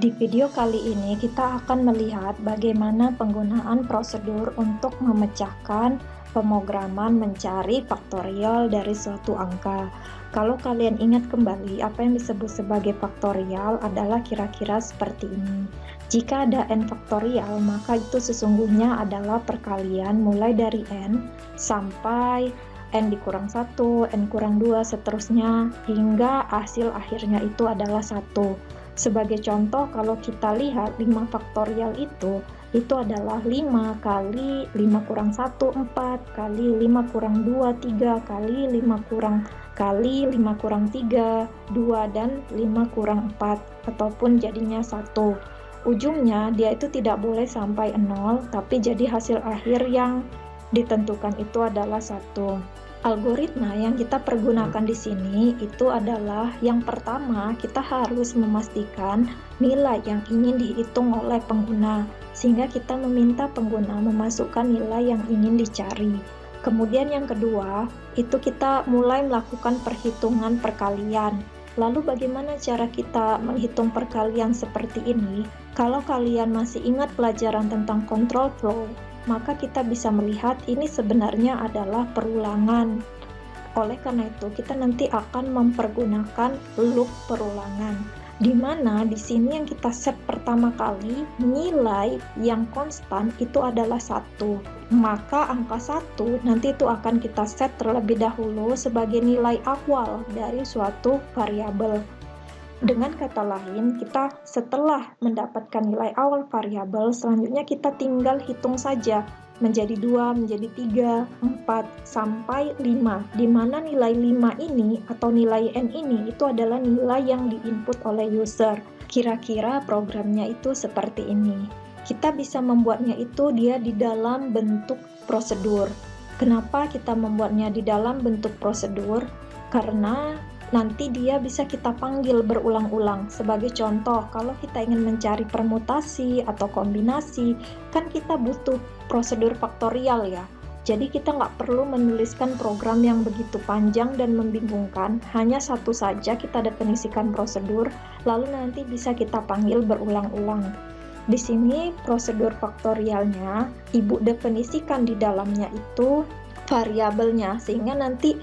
Di video kali ini kita akan melihat bagaimana penggunaan prosedur untuk memecahkan pemrograman mencari faktorial dari suatu angka. Kalau kalian ingat kembali, apa yang disebut sebagai faktorial adalah kira-kira seperti ini. Jika ada n faktorial, maka itu sesungguhnya adalah perkalian mulai dari n sampai n dikurang 1, n kurang 2, seterusnya hingga hasil akhirnya itu adalah 1. Sebagai contoh, kalau kita lihat 5 faktorial itu adalah 5 kali 5 kurang 1, 4 kali 5 kurang 2, 3 kali 5 kurang 3, 2, dan 5 kurang 4, ataupun jadinya 1. Ujungnya dia itu tidak boleh sampai 0, tapi jadi hasil akhir yang ditentukan itu adalah 1. Algoritma yang kita pergunakan di sini itu adalah yang pertama, kita harus memastikan nilai yang ingin dihitung oleh pengguna, sehingga kita meminta pengguna memasukkan nilai yang ingin dicari. Kemudian yang kedua, itu kita mulai melakukan perhitungan perkalian. Lalu bagaimana cara kita menghitung perkalian seperti ini? Kalau kalian masih ingat pelajaran tentang control flow, maka kita bisa melihat ini sebenarnya adalah perulangan. Oleh karena itu, kita nanti akan mempergunakan loop perulangan, di mana di sini yang kita set pertama kali nilai yang konstan itu adalah 1. Maka angka 1 nanti itu akan kita set terlebih dahulu sebagai nilai awal dari suatu variabel. Dengan kata lain, kita setelah mendapatkan nilai awal variabel, selanjutnya kita tinggal hitung saja menjadi 2, menjadi 3, 4, sampai 5, di mana nilai 5 ini atau nilai n ini itu adalah nilai yang diinput oleh user. Kira-kira programnya itu seperti ini. Kita bisa membuatnya itu dia di dalam bentuk prosedur. Kenapa kita membuatnya di dalam bentuk prosedur? Karena nanti dia bisa kita panggil berulang-ulang. Sebagai contoh, kalau kita ingin mencari permutasi atau kombinasi, kan kita butuh prosedur faktorial ya. Jadi kita nggak perlu menuliskan program yang begitu panjang dan membingungkan, hanya satu saja kita definisikan prosedur, lalu nanti bisa kita panggil berulang-ulang. Di sini prosedur faktorialnya, Ibu definisikan di dalamnya itu variabelnya, sehingga nanti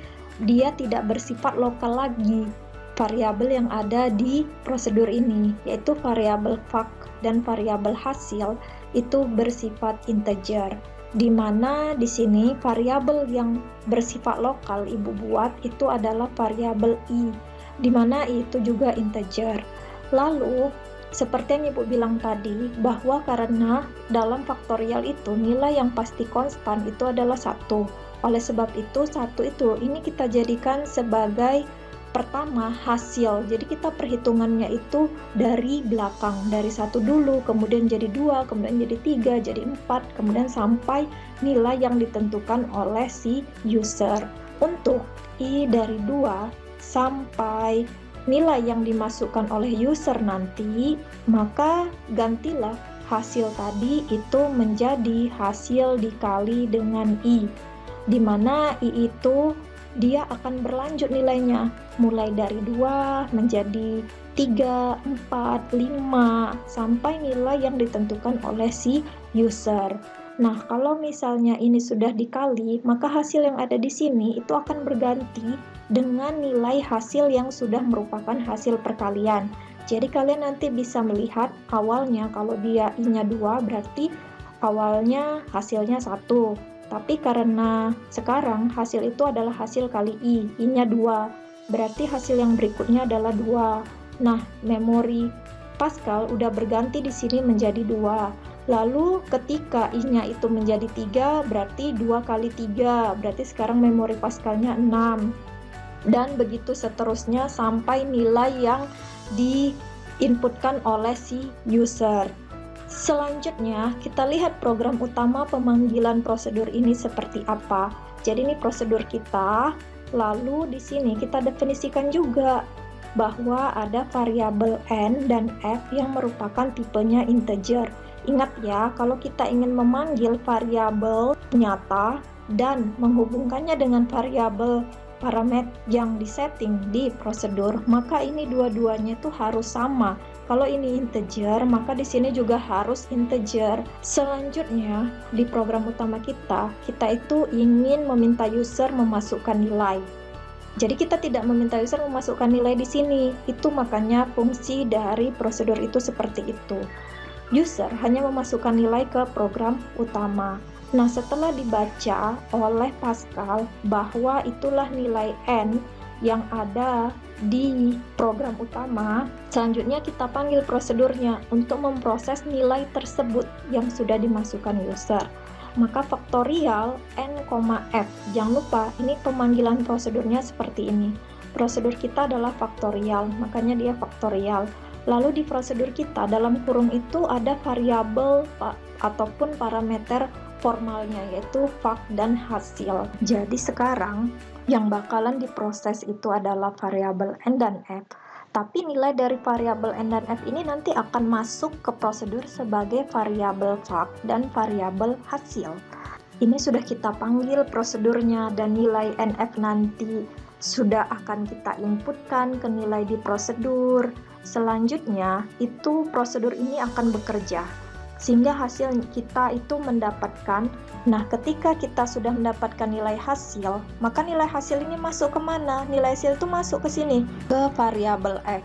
dia tidak bersifat lokal lagi. Variabel yang ada di prosedur ini, yaitu variabel vak dan variabel hasil, itu bersifat integer. Di mana di sini variabel yang bersifat lokal Ibu buat itu adalah variabel i, di mana i itu juga integer. Lalu seperti yang Ibu bilang tadi, bahwa karena dalam faktorial itu nilai yang pasti konstan itu adalah 1. Oleh sebab itu, 1 itu ini kita jadikan sebagai pertama hasil. Jadi kita perhitungannya itu dari belakang, dari 1 dulu, kemudian jadi 2, kemudian jadi 3, jadi 4, kemudian sampai nilai yang ditentukan oleh si user. Untuk i dari 2 sampai nilai yang dimasukkan oleh user nanti, maka gantilah hasil tadi itu menjadi hasil dikali dengan i, di mana i itu dia akan berlanjut nilainya mulai dari 2 menjadi 3, 4, 5 sampai nilai yang ditentukan oleh si user. Nah, kalau misalnya ini sudah dikali, maka hasil yang ada di sini itu akan berganti dengan nilai hasil yang sudah merupakan hasil perkalian. Jadi kalian nanti bisa melihat awalnya kalau dia i-nya 2 berarti awalnya hasilnya 1. Tapi karena sekarang hasil itu adalah hasil kali i-nya 2, berarti hasil yang berikutnya adalah 2. Nah, memori Pascal udah berganti di sini menjadi 2. Lalu ketika i-nya itu menjadi 3, berarti 2 kali 3, berarti sekarang memori Pascalnya 6. Dan begitu seterusnya sampai nilai yang diinputkan oleh si user. Selanjutnya, kita lihat program utama pemanggilan prosedur ini seperti apa. Jadi ini prosedur kita, lalu di sini kita definisikan juga bahwa ada variabel n dan f yang merupakan tipenya integer. Ingat ya, kalau kita ingin memanggil variabel nyata dan menghubungkannya dengan variabel parameter yang disetting di prosedur, maka ini dua-duanya itu harus sama. Kalau ini integer, maka di sini juga harus integer. Selanjutnya, di program utama kita itu ingin meminta user memasukkan nilai. Jadi kita tidak meminta user memasukkan nilai di sini. Itu makanya fungsi dari prosedur itu seperti itu. User hanya memasukkan nilai ke program utama. Nah, setelah dibaca oleh Pascal bahwa itulah nilai N yang ada di program utama, selanjutnya kita panggil prosedurnya untuk memproses nilai tersebut yang sudah dimasukkan user. Maka faktorial N, F. Jangan lupa, ini pemanggilan prosedurnya seperti ini. Prosedur kita adalah faktorial, makanya dia faktorial. Lalu di prosedur kita dalam kurung itu ada variabel ataupun parameter formalnya, yaitu fak dan hasil. Jadi sekarang yang bakalan diproses itu adalah variabel N dan F. Tapi nilai dari variabel N dan F ini nanti akan masuk ke prosedur sebagai variabel fak dan variabel hasil. Ini sudah kita panggil prosedurnya dan nilai NF nanti sudah akan kita inputkan ke nilai di prosedur. Selanjutnya itu prosedur ini akan bekerja sehingga hasil kita itu mendapatkan. Nah, ketika kita sudah mendapatkan nilai hasil, maka nilai hasil ini masuk kemana? Nilai hasil itu masuk ke sini, ke variabel F.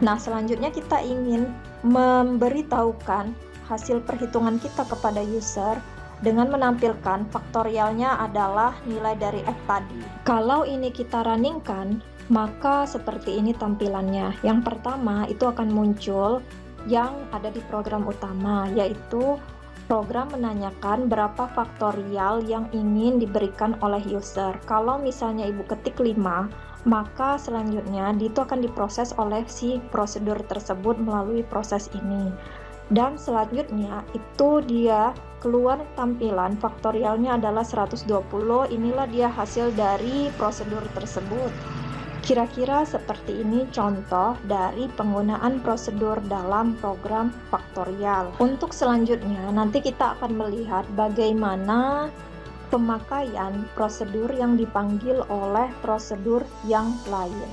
Nah, selanjutnya kita ingin memberitahukan hasil perhitungan kita kepada user dengan menampilkan faktorialnya adalah nilai dari F tadi. Kalau ini kita runningkan, maka seperti ini tampilannya. Yang pertama itu akan muncul yang ada di program utama, yaitu program menanyakan berapa faktorial yang ingin diberikan oleh user. Kalau misalnya ibu ketik 5, maka selanjutnya itu akan diproses oleh si prosedur tersebut melalui proses ini. Dan selanjutnya itu dia keluar tampilan faktorialnya adalah 120. Inilah dia hasil dari prosedur tersebut. Kira-kira seperti ini contoh dari penggunaan prosedur dalam program faktorial. Untuk selanjutnya nanti kita akan melihat bagaimana pemakaian prosedur yang dipanggil oleh prosedur yang lain.